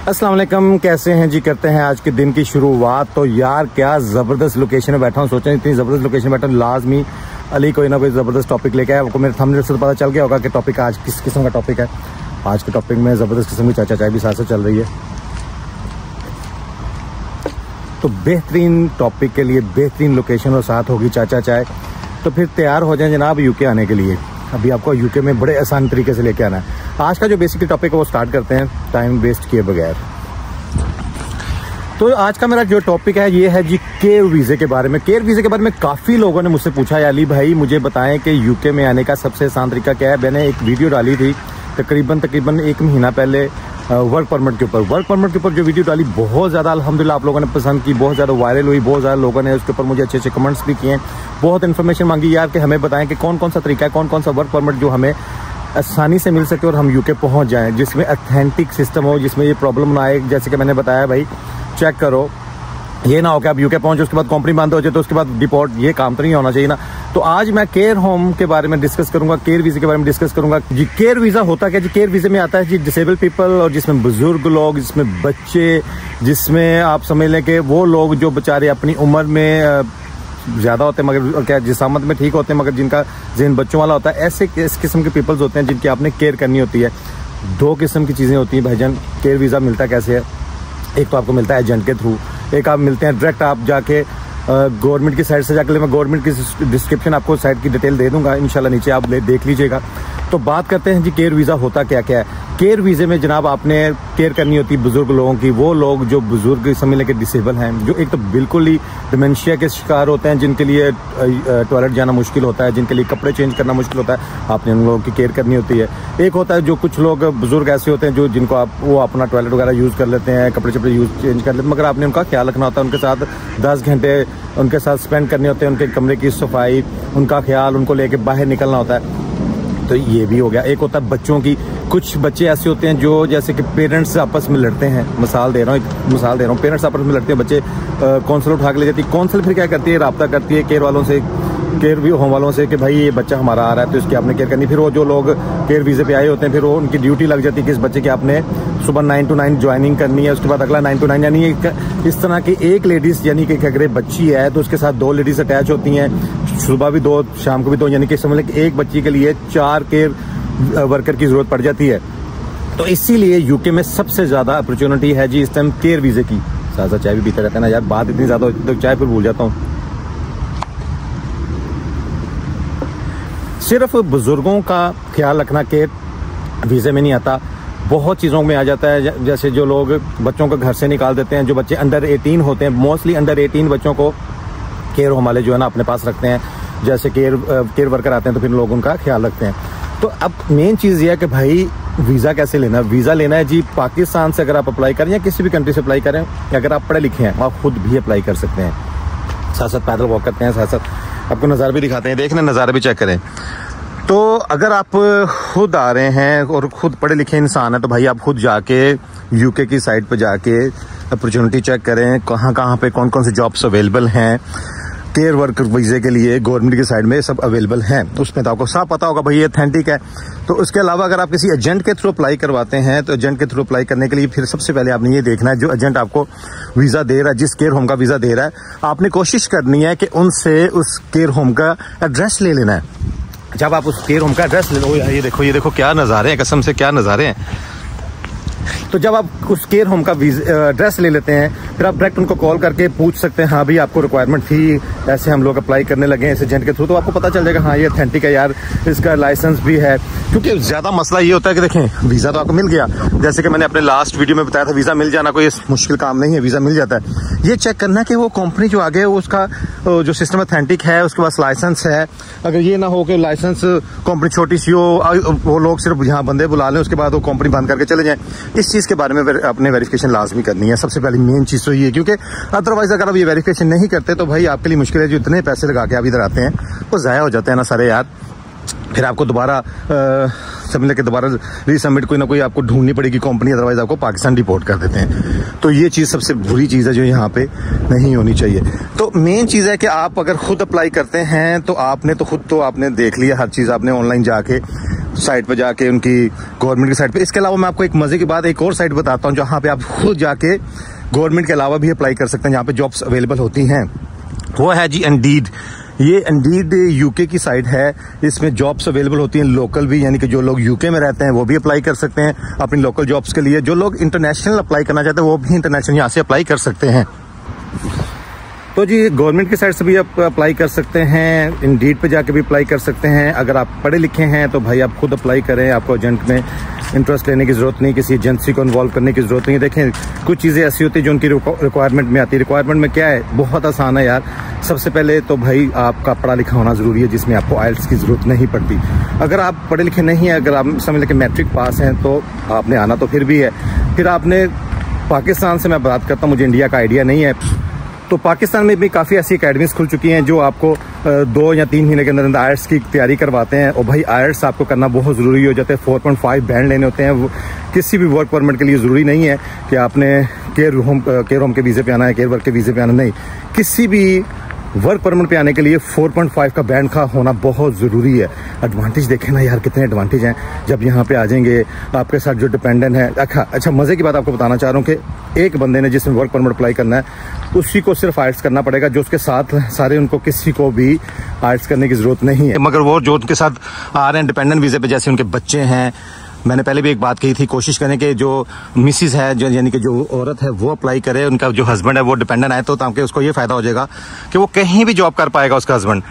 अस्सलाम वालेकुम, कैसे हैं जी। करते हैं आज के दिन की शुरुआत। तो यार क्या ज़बरदस्त लोकेशन में बैठा हूँ, सोचा इतनी ज़बरदस्त लोकेशन में बैठा हूँ, लाजमी अली कोई ना कोई ज़बरदस्त टॉपिक लेके आया। आपको मेरे थंबनेल से तो पता चल गया होगा कि टॉपिक आज किस किस्म का टॉपिक है। आज के टॉपिक में ज़बरदस्त किस्म की चाचा चाय भी साथ साथ चल रही है। तो बेहतरीन टॉपिक के लिए बेहतरीन लोकेशन और साथ होगी चाचा चाय। तो फिर तैयार हो जाएं जनाब यूके आने के लिए। अभी आपको यूके में बड़े आसान तरीके से लेके आना है। आज का जो बेसिकली टॉपिक है वो स्टार्ट करते हैं टाइम वेस्ट किए बगैर। तो आज का मेरा जो टॉपिक है ये है जी केयर वीज़े के बारे में। केयर वीज़े के बारे में काफ़ी लोगों ने मुझसे पूछा है, अली भाई मुझे बताएं कि यूके में आने का सबसे आसान तरीका क्या है। मैंने एक वीडियो डाली थी तकरीबन 1 महीना पहले वर्क परमिट के ऊपर। वर्क परमिट के ऊपर जो वीडियो डाली बहुत ज़्यादा अल्हम्दुलिल्लाह आप लोगों ने पसंद की, बहुत ज़्यादा वायरल हुई, बहुत ज़्यादा लोगों ने उसके ऊपर मुझे अच्छे अच्छे कमेंट्स भी किए, बहुत इन्फॉर्मेशन मांगी यार कि हमें बताएं कि कौन कौन सा तरीका है, कौन कौन सा वर्क परमिट जो हमें आसानी से मिल सके और हम यूके पहुंच जाएं, जिसमें ऑथेंटिक सिस्टम हो, जिसमें ये प्रॉब्लम ना आए। जैसे कि मैंने बताया भाई चेक करो, ये ना हो कि आप यूके पहुंचे उसके बाद कंपनी बंद हो जाए तो उसके बाद डिपोर्ट, ये काम तो नहीं होना चाहिए ना। तो आज मैं केयर होम के बारे में डिस्कस करूंगा, केयर वीज़ा के बारे में डिस्कस करूंगा जी। केयर वीज़ा होता क्या जी? केयर वीज़े में आता है जी डिसेबल पीपल, और जिसमें बुजुर्ग लोग, जिसमें बच्चे, जिसमें आप समझ लें कि वो लोग जो बेचारे अपनी उम्र में ज़्यादा होते हैं मगर क्या जिसामत में ठीक होते हैं मगर जिनका ज़हन बच्चों वाला होता है, ऐसे इस किस्म के पीपल्स होते हैं जिनकी आपने केयर करनी होती है। 2 किस्म की चीज़ें होती हैं भाईजान। केयर वीज़ा मिलता कैसे है? एक तो आपको मिलता है एजेंट के थ्रू, एक आप मिलते हैं डायरेक्ट आप जाके गवर्नमेंट की साइट से जाकर। मैं गवर्नमेंट की डिस्क्रिप्शन आपको साइट की डिटेल दे दूंगा इंशाल्लाह, नीचे आप देख लीजिएगा। तो बात करते हैं जी केयर वीज़ा होता क्या क्या है। केयर वीज़े में जनाब आपने केयर करनी होती है बुजुर्ग लोगों की। वो लोग जो बुजुर्ग समझ लें कि डिसेबल हैं, जो एक तो बिल्कुल ही डिमेंशिया के शिकार होते हैं, जिनके लिए टॉयलेट जाना मुश्किल होता है, जिनके लिए कपड़े चेंज करना मुश्किल होता है, आपने उन लोगों की केयर करनी होती है। एक होता है जो कुछ लोग बुजुर्ग ऐसे होते हैं जो जिनको वो अपना टॉयलेट वगैरह यूज़ कर लेते हैं, कपड़े चपड़े चेंज कर लेते हैं, मगर आपने उनका ख्याल रखना होता है। उनके साथ 10 घंटे उनके साथ स्पेंड करने होते हैं, उनके कमरे की सफाई, उनका ख्याल, उनको लेके बाहर निकलना होता है। तो ये भी हो गया। एक होता है बच्चों की। कुछ बच्चे ऐसे होते हैं जो जैसे कि पेरेंट्स आपस में लड़ते हैं, मिसाल दे रहा हूँ, पेरेंट्स आपस में लड़ते हैं, बच्चे कौंसल उठा के ले जाती है। कौंसल फिर क्या करती है, राब्ता करती है केयर वालों से, केयर होम वालों से कि भाई ये बच्चा हमारा आ रहा है तो इसकी आपने केयर करनी। फिर वो जो लोग केयर वीज़े पे आए होते हैं फिर वो उनकी ड्यूटी लग जाती है कि इस बच्चे की आपने सुबह 9 to 9 ज्वाइनिंग करनी है, उसके बाद अगला 9 to 9। यानी इस तरह की एक लेडीज़ यानी कि अगर बच्ची है तो उसके साथ 2 लेडीज़ अटैच होती हैं, सुबह भी 2 शाम को भी 2, यानी कि समझ लें कि एक बच्ची के लिए 4 केयर वर्कर की ज़रूरत पड़ जाती है। तो इसीलिए यूके में सबसे ज़्यादा अपॉर्चुनिटी है जी इस टाइम केयर वीज़े की। साथ साथ चाय भी पीते रहता है ना यार, बात इतनी ज़्यादा होती है तो चाय फिर भूल जाता हूँ। सिर्फ बुजुर्गों का ख्याल रखना केयर वीज़े में नहीं आता, बहुत चीज़ों में आ जाता है। जैसे जो लोग बच्चों को घर से निकाल देते हैं, जो बच्चे अंडर 18 होते हैं, मोस्टली अंडर 18 बच्चों को केयर होम वाले जो है ना अपने पास रखते हैं। जैसे केयर वर्कर आते हैं तो फिर लोग उनका ख्याल रखते हैं। तो अब मेन चीज़ ये है कि भाई वीज़ा कैसे लेना है। वीज़ा लेना है जी पाकिस्तान से अगर आप अप्लाई करें या किसी भी कंट्री से अप्लाई करें, अगर आप पढ़े लिखे हैं आप खुद भी अप्लाई कर सकते हैं। साथ साथ पैदल वॉक करते हैं, साथ साथ आपको नज़ारा भी दिखाते हैं, देखने नज़ारा भी चेक करें। तो अगर आप खुद आ रहे हैं और खुद पढ़े लिखे इंसान हैं तो भाई आप खुद जाके यूके की साइट पर जाके अपॉर्चुनिटी चेक करें, कहाँ कहाँ पे कौन कौन सी जॉब्स अवेलेबल हैं केयर वर्कर वीज़े के लिए। गवर्नमेंट की साइड में सब अवेलेबल हैं, उसमें तो आपको साफ पता होगा भाई ये ऑथेंटिक है। तो उसके अलावा अगर आप किसी एजेंट के थ्रू अप्लाई करवाते हैं तो एजेंट के थ्रू अप्लाई करने के लिए फिर सबसे पहले आपने ये देखना है जो एजेंट आपको वीज़ा दे रहा है, जिस केयर होम का वीज़ा दे रहा है, आपने कोशिश करनी है कि उनसे उस केयर होम का एड्रेस ले लेना है। जब आप उस केयर होम का एड्रेस ले लो, ये देखो क्या नज़ारे हैं, कसम से क्या नज़ारे हैं। तो जब आप उस केयर होम का एड्रेस ले लेते हैं फिर आप डायरेक्ट उनको कॉल करके पूछ सकते हैं, हाँ भाई आपको रिक्वायरमेंट थी, ऐसे हम लोग अप्लाई करने लगे हैं इस एजेंट के थ्रू। तो आपको पता चल जाएगा हाँ ये ऑथेंटिक है यार, इसका लाइसेंस भी है। क्योंकि ज़्यादा मसला ये होता है कि देखें वीज़ा तो आपको मिल गया, जैसे कि मैंने अपने लास्ट वीडियो में बताया था, वीज़ा मिल जाना कोई मुश्किल काम नहीं है, वीज़ा मिल जाता है। ये चेक करना है कि वो कंपनी जो आगे उसका जो सिस्टम ऑथेंटिक है, उसके पास लाइसेंस है। अगर ये ना हो कि लाइसेंस कंपनी छोटी सी हो, वो लोग सिर्फ यहाँ बंदे बुला लें उसके बाद वो कंपनी बंद करके चले जाएं, इस चीज़ के बारे में अपने वेरिफिकेशन लाजमी करनी है। सबसे पहली मेन चीज़ तो ये है, क्योंकि अदरवाइज अगर आप ये वेरिफिकेशन नहीं करते तो भाई आपके लिए मुश्किल है। जो इतने पैसे लगा के आप इधर आते हैं वो ज़ाया हो जाते हैं ना सारे यार। फिर आपको दोबारा समझ लेके दोबारा रीसबमिट कोई ना कोई आपको ढूंढनी पड़ेगी कंपनी, अदरवाइज आपको पाकिस्तान डिपोर्ट कर देते हैं। तो ये चीज़ सबसे बुरी चीज़ है जो यहाँ पे नहीं होनी चाहिए। तो मेन चीज़ है कि आप अगर खुद अप्लाई करते हैं तो आपने खुद तो आपने देख लिया हर चीज़, आपने ऑनलाइन जाके साइट पे जाके, उनकी गवर्नमेंट की साइट पे। इसके अलावा मैं आपको एक मजे की बात एक और साइट बताता हूँ जहाँ पे आप खुद जाके गवर्नमेंट के अलावा भी अप्लाई कर सकते हैं, जहाँ पे जॉब्स अवेलेबल होती हैं। वो है जी इंडीड। ये इंडीड यूके की साइट है। इसमें जॉब्स अवेलेबल होती हैं लोकल भी, यानी कि जो लोग यूके में रहते हैं वो भी अप्लाई कर सकते हैं अपनी लोकल जॉब्स के लिए। जो लोग इंटरनेशनल अप्लाई करना चाहते हैं वो भी इंटरनेशनल यहाँ से अप्लाई कर सकते हैं। तो जी गवर्नमेंट की साइट से भी आप अप्लाई कर सकते हैं, इंडीड पे जाके भी अप्लाई कर सकते हैं। अगर आप पढ़े लिखे हैं तो भाई आप खुद अप्लाई करें, आपको एजेंट में इंटरेस्ट लेने की जरूरत नहीं, किसी एजेंसी को इन्वॉल्व करने की जरूरत नहीं। देखें कुछ चीज़ें ऐसी होती है जो उनकी रिक्वायरमेंट में आती है। रिक्वायरमेंट में क्या है, बहुत आसान है यार। सबसे पहले तो भाई आपका पढ़ा लिखा होना जरूरी है, जिसमें आपको आइल्स की जरूरत नहीं पड़ती। अगर आप पढ़े लिखे नहीं हैं, अगर आप समझ लें कि मैट्रिक पास हैं तो आपने आना तो फिर भी है। फिर आपने पाकिस्तान से मैं बात करता हूँ, मुझे इंडिया का आइडिया नहीं है, तो पाकिस्तान में भी काफ़ी ऐसी अकेडमीज खुल चुकी हैं जो आपको 2 या 3 महीने के अंदर अंदर आयल्स की तैयारी करवाते हैं। और भाई आयल्स आपको करना बहुत ज़रूरी हो जाता है। 4.5 बैंड लेने होते हैं। वो किसी भी वर्क परमिट के लिए ज़रूरी नहीं है कि आपने केयर होम के वीज़े पे आना है, केयर वर्क के वीज़े पे आना नहीं। किसी भी वर्क परमिट पे आने के लिए 4.5 का बैंड का होना बहुत ज़रूरी है। एडवांटेज देखें ना यार, कितने एडवांटेज हैं जब यहाँ पे आ जाएंगे। आपके साथ जो डिपेंडेंट है, अच्छा मज़े की बात आपको बताना चाह रहा हूँ कि एक बंदे ने जिसमें वर्क परमिट अप्लाई करना है उसी को सिर्फ आइल्स करना पड़ेगा। जो उसके साथ सारे उनको किसी को भी आइल्स करने की ज़रूरत नहीं है। मगर वो जो उनके साथ आ रहे हैं डिपेंडेंट वीज़े पे, जैसे उनके बच्चे हैं, मैंने पहले भी एक बात कही थी, कोशिश करें कि जो मिसिस है, जो यानी कि जो औरत है वो अप्लाई करे, उनका जो हस्बैंड है वो डिपेंडेंट आए, तो ताकि उसको ये फायदा हो जाएगा कि वो कहीं भी जॉब कर पाएगा उसका हस्बैंड।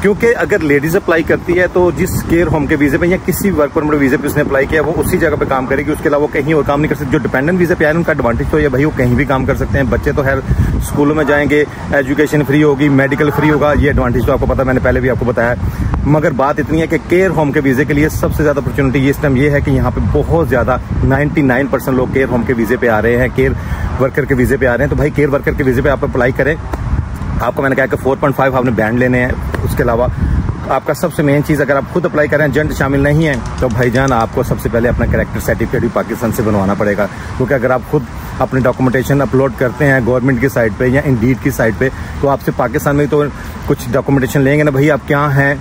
क्योंकि अगर लेडीज अप्लाई करती है तो जिस केयर होम के वीज़े पे या किसी वर्क परमिट वीज़े पे उसने अप्लाई किया वो उसी जगह पे काम करेगी, उसके अलावा वो कहीं और काम नहीं कर सकती। जो डिपेंडेंट वीज़े पे आए उनका एडवांटेज तो ये भाई वो कहीं भी काम कर सकते हैं। बच्चे तो खैर स्कूलों में जाएंगे, एजुकेशन फ्री होगी, मेडिकल फ्री होगा, ये एडवांटेज तो आपको पता, मैंने पहले भी आपको बताया। मगर बात इतनी है कि केयर होम के वीज़े के लिए सबसे ज़्यादा अपॉर्चुनिटी इस टाइम ये है कि यहाँ पे बहुत ज़्यादा 99% लोग केयर होम के वीज़े पे आ रहे हैं, केयर वर्कर के वीज़े पे आ रहे हैं। तो भाई केयर वर्कर के वीज़े पे आप अप्लाई करें। आपको मैंने कहा कि 4.5 आपने बैंड लेने हैं। उसके अलावा आपका सबसे मेन चीज़, अगर आप खुद अप्लाई करें, एजेंट शामिल नहीं है, तो भाईजान आपको सबसे पहले अपना कैरेक्टर सर्टिफिकेट भी पाकिस्तान से बनवाना पड़ेगा। क्योंकि अगर आप खुद अपनी डॉक्यूमेंटेशन अपलोड करते हैं गवर्नमेंट की साइट पे या इंडीड की साइट पे, तो आपसे पाकिस्तान में तो कुछ डॉक्यूमेंटेशन लेंगे ना भाई, आप क्या हैं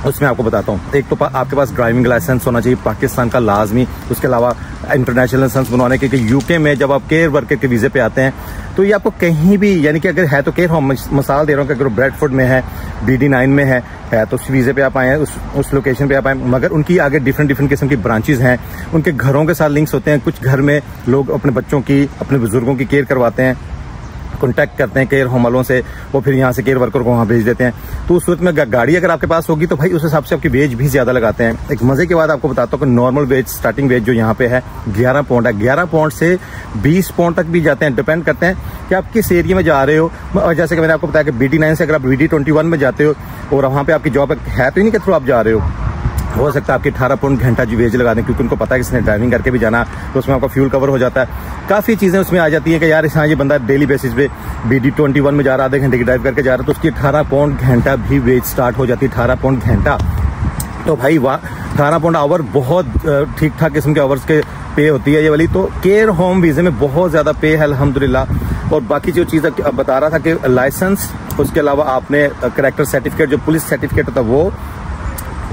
उसमें आपको बताता हूँ। एक तो आपके पास ड्राइविंग लाइसेंस होना चाहिए पाकिस्तान का लाजमी। उसके अलावा इंटरनेशनल लाइसेंस बनवाने के, यूके में जब आप केयर वर्कर के वीज़े पे आते हैं तो ये आपको कहीं भी, यानी कि अगर है तो केयर होम, मिसाल दे रहा हूँ कि अगर ब्रेडफोर्ड में है, BD9 में है तो उस वीज़े पे आप आए हैं, उस लोकेशन पे आप आए। मगर उनकी आगे डिफरेंट किस्म की ब्रांचेज हैं, उनके घरों के साथ लिंक्स होते हैं। कुछ घर में लोग अपने बच्चों की, अपने बुजुर्गों की केयर करवाते हैं, कॉन्टैक्ट करते हैं केयर होम वालों से, वो फिर यहाँ से केयर वर्कर को वहाँ भेज देते हैं। तो उस वक्त में गाड़ी अगर आपके पास होगी तो भाई उस हिसाब से आपकी वेज भी ज़्यादा लगाते हैं। एक मज़े की बात आपको बताता हूँ कि नॉर्मल वेज, स्टार्टिंग वेज जो यहाँ पे है 11 पाउंड है। 11 पाउंड से 20 पाउंड तक भी जाते हैं, डिपेंड करते हैं कि आप किस एरिया में जा रहे हो। जैसे कि मैंने आपको बताया कि BD9 से अगर आप BD21 में जाते हो और वहाँ पे आपकी जॉब है तो नहीं के थ्रू आप जा रहे हो सकता है आपकी 18 पाउंड घंटा जी वेज लगा दें, क्योंकि उनको पता है कि इसने ड्राइविंग करके भी जाना, तो उसमें आपका फ्यूल कवर हो जाता है। काफ़ी चीज़ें उसमें आ जाती हैं कि यार हाँ ये बंदा डेली बेसिस पे BD21 में जा रहा, आधे घंटे की ड्राइव करके जा रहा है, तो उसकी 18 पाउंड घंटा भी वेज स्टार्ट हो जाती है। 18 पाउंड घंटा, तो भाई वाह, 18 पाउंड आवर बहुत ठीक ठाक किस्म के आवर्स के पे होती है ये वाली। तो केयर होम वीज़े में बहुत ज़्यादा पे है अल्हम्दुलिल्लाह। और बाकी जो चीज़ बता रहा था कि लाइसेंस, उसके अलावा आपने कैरेक्टर सर्टिफिकेट, जो पुलिस सर्टिफिकेट होता है वो,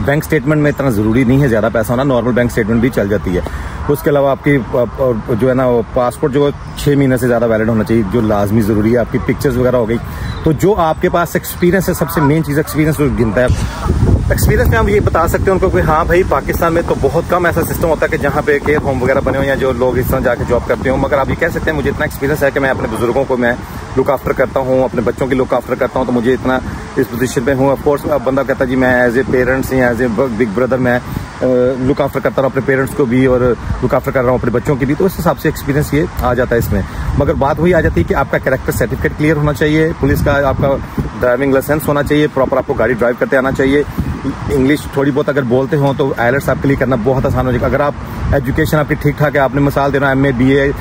बैंक स्टेटमेंट में इतना ज़रूरी नहीं है ज़्यादा पैसा होना, नॉर्मल बैंक स्टेटमेंट भी चल जाती है। उसके अलावा आपकी जो है ना पासपोर्ट जो 6 महीने से ज़्यादा वैलिड होना चाहिए, जो लाजमी ज़रूरी है। आपकी पिक्चर्स वगैरह हो गई। तो जो आपके पास एक्सपीरियंस है, सबसे मेन चीज़ एक्सपीरियंस गिनता है। एक्सपीरियंस में हम ये बता सकते हैं उनको कि हाँ भाई पाकिस्तान में तो बहुत कम ऐसा सिस्टम होता है कि जहाँ पे केयर होम वगैरह बने हो या जो लोग इस तरह जाके जॉब करते हो। मगर आप ये कह सकते हैं मुझे इतना एक्सपीरियंस है कि मैं अपने बुजुर्गों को मैं लुक आफ्टर करता हूँ, अपने बच्चों की लुक आफ्टर करता हूँ, तो मुझे इतना इस पोजीशन पे हूँ। ऑफकोर्स अब बंदा कहता है जी मैं एज ए पेरेंट्स या एज ए बिग ब्रदर मैं लुक आफ्टर करता हूँ अपने पेरेंट्स को भी और लुक आफ्टर कर रहा हूँ अपने बच्चों की भी, तो उस हिसाब से एक्सपीरियंस ये आ जाता है इसमें। मगर बात वही आ जाती है कि आपका कैरेक्टर सर्टिफिकेट क्लियर होना चाहिए, पुलिस का आपका ड्राइविंग लाइसेंस होना चाहिए, प्रॉपर आपको गाड़ी ड्राइव करते आना चाहिए, इंग्लिश थोड़ी बहुत अगर बोलते हो तो आइलेट्स आपके लिए करना बहुत आसान हो जाएगा। अगर आप एजुकेशन आपकी ठीक ठाक है, आपने मिसाल देना MA BA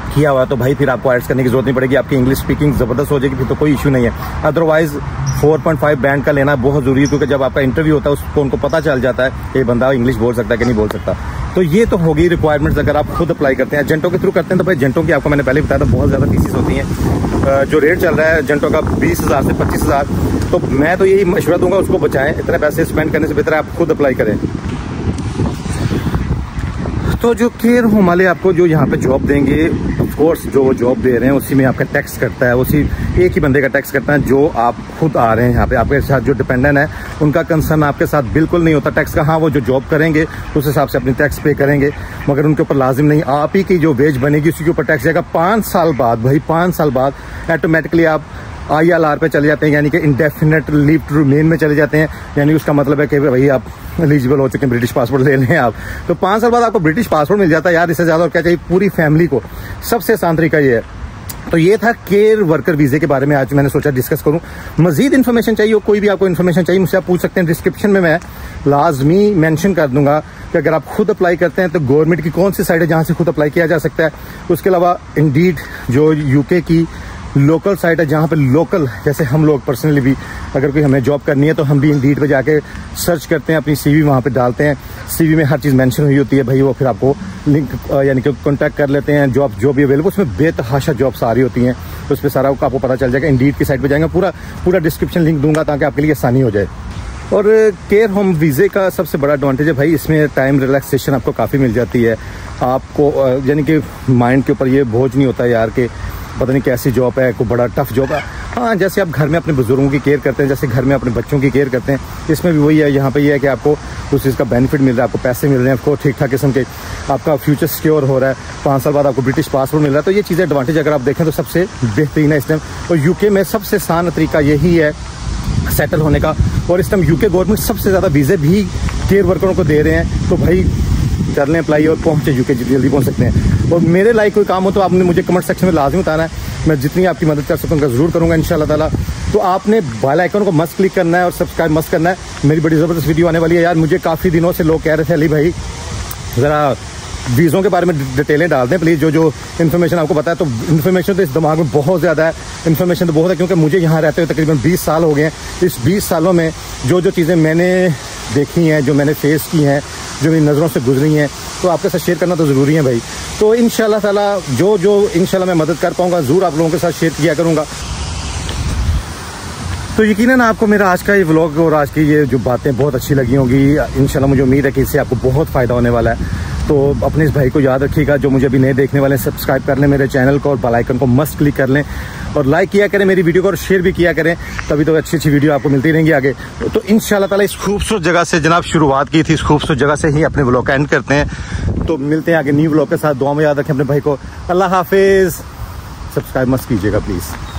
किया हुआ, तो भाई फिर आपको आइल्स करने की जरूरत नहीं पड़ेगी, आपकी इंग्लिश स्पीकिंग ज़बरदस्त हो जाएगी, फिर तो कोई इशू नहीं है। अदरवाइज 4.5 बैंड का लेना बहुत ज़रूरी है, क्योंकि जब आपका इंटरव्यू होता है उसको उनको पता चल जाता है कि बंदा इंग्लिश बोल सकता है कि नहीं बोल सकता। तो ये तो होगी रिक्वायरमेंट्स अगर आप खुद अप्लाई करते हैं। एजेंटों के थ्रू करते हैं तो भाई एजेंटों की आपको मैंने पहले बताया था बहुत ज़्यादा फीसिस होती हैं। जो रेट चल रहा है एजेंटों का 20,000 से 25,000, तो मैं तो यही मशवरा दूंगा उसको बचाएं, इतने पैसे स्पेंड करने से बेहतर है आप खुद अप्लाई करें। तो जो केयर होम वाले आपको जो यहाँ पे जॉब देंगे, ऑफ कोर्स जो वो जॉब दे रहे हैं उसी में आपका टैक्स करता है, उसी एक ही बंदे का टैक्स करता है जो आप खुद आ रहे हैं यहाँ पे। आपके साथ जो डिपेंडेंट है उनका कंसर्न आपके साथ बिल्कुल नहीं होता टैक्स का। हाँ, वो जो जॉब करेंगे उस हिसाब से अपनी टैक्स पे करेंगे, मगर उनके ऊपर लाजिम नहीं, आप ही की जो वेज बनेगी उसी के ऊपर टैक्स जाएगा। 5 साल बाद भाई, 5 साल बाद ऑटोमेटिकली आप ILR पे चले जाते हैं, यानी कि इंडेफिनेट लीव टू रिमेन में चले जाते हैं। यानी उसका मतलब है कि भाई आप एलिजिबल हो चुके हैं, ब्रिटिश पासपोर्ट ले लें आप, तो 5 साल बाद आपको ब्रिटिश पासपोर्ट मिल जाता है यार। इससे ज़्यादा और क्या चाहिए पूरी फैमिली को। सबसे आसान तरीका ये है। तो ये था केयर वर्कर वीज़े के बारे में आज मैंने सोचा डिस्कस करूं। मजीद इन्फॉर्मेशन चाहिए हो, कोई भी आपको इन्फॉर्मेशन चाहिए मुझसे आप पूछ सकते हैं। डिस्क्रिप्शन में मैं लाजमी मेंशन कर दूंगा कि अगर आप खुद अप्लाई करते हैं तो गवर्नमेंट की कौन सी साइट है जहां से खुद अप्लाई किया जा सकता है। उसके अलावा इंडीड जो UK की लोकल साइट है जहाँ पे लोकल, जैसे हम लोग पर्सनली भी अगर कोई हमें जॉब करनी है तो हम भी इंडीड पे जाके सर्च करते हैं, अपनी CV वहाँ पे डालते हैं। CV में हर चीज़ मेंशन हुई होती है भाई, वो फिर आपको लिंक यानी कि कॉन्टैक्ट कर लेते हैं। जॉब जो भी अवेलेबल उसमें बेतहाशा जॉब्स आ रही होती हैं, तो उस पर सारा आपको पता चल जाएगा। इंडीड की साइट पर जाएंगे, पूरा डिस्क्रिप्शन लिंक दूंगा ताकि आपके लिए आसानी हो जाए। और केयर होम वीज़े का सबसे बड़ा एडवांटेज है भाई, इसमें टाइम रिलैक्सेशन आपको काफ़ी मिल जाती है। आपको यानी कि माइंड के ऊपर ये बोझ नहीं होता यार कि पता नहीं कैसी जॉब है, कोई बड़ा टफ जॉब है। हाँ, जैसे आप घर में अपने बुजुर्गों की केयर करते हैं, जैसे घर में अपने बच्चों की केयर करते हैं, इसमें भी वही है। यहाँ पे ये है कि आपको उस चीज़ का बेनिफिट मिल रहा है, आपको पैसे मिल रहे हैं, आपको ठीक ठाक किस्म के, आपका फ्यूचर सिक्योर हो रहा है। 5 साल बाद आपको ब्रिटिश पासपोर्ट मिल रहा है। तो ये चीज़ें एडवांटेज अगर आप देखें तो सबसे बेहतरीन है इस टाइम। और UK में सबसे आसान तरीका यही है सेटल होने का। और इस टाइम UK गवर्नमेंट सबसे ज़्यादा वीज़े भी केयर वर्करों को दे रहे हैं, तो भाई कर लें अप्लाई और पहुँचे UK, जल्दी पहुँच सकते हैं। और मेरे लाइक कोई काम हो तो आपने मुझे कमेंट सेक्शन में लाजमी बताना है, मैं जितनी आपकी मदद कर सकूँगा ज़रूर करूँगा इंशाल्लाह ताला। तो आपने बेल आइकन को मस्त क्लिक करना है और सब्सक्राइब मस्त करना है। मेरी बड़ी ज़बरदस्त वीडियो आने वाली है यार। मुझे काफ़ी दिनों से लोग कह रहे थे अली भाई ज़रा वीज़ों के बारे में डिटेलें डाल दें प्लीज़, जो इन्फॉर्मेशन आपको पता है। तो इन्फॉर्मेशन तो इस दिमाग में बहुत ज़्यादा है, इन्फॉर्मेशन तो बहुत है, क्योंकि मुझे यहाँ रहते हुए तकरीबन 20 साल हो गए हैं। इस 20 सालों में जो चीज़ें मैंने देखी हैं, जो मैंने फेस की हैं, जो मेरी नज़रों से गुजरी हैं, तो आपके साथ शेयर करना तो ज़रूरी है भाई। तो इंशाल्लाह ताला जो इंशाल्लाह मैं मदद कर पाऊँगा ज़रूर आप लोगों के साथ शेयर किया करूँगा। तो यकीनन आपको मेरा आज का ये व्लॉग और आज की ये जो बातें बहुत अच्छी लगी होंगी। इंशाल्लाह मुझे उम्मीद है कि इससे आपको बहुत फ़ायदा होने वाला है। तो अपने इस भाई को याद रखिएगा, जो मुझे अभी नए देखने वाले हैं सब्सक्राइब कर लें मेरे चैनल को और बेल आइकन को मस्त क्लिक कर लें और लाइक किया करें मेरी वीडियो को और शेयर भी किया करें, तभी तो अच्छी वीडियो आपको मिलती रहेंगी आगे। तो इंशाल्लाह ताला इस खूबसूरत जगह से जनाब शुरुआत की थी, इस खूबसूरत जगह से ही अपने व्लॉग का एंड करते हैं। तो मिलते हैं आगे न्यू व्लॉग के साथ। दुआ में याद रखें अपने भाई को। अल्लाह हाफिज़। सब्सक्राइब मस्त कीजिएगा प्लीज़।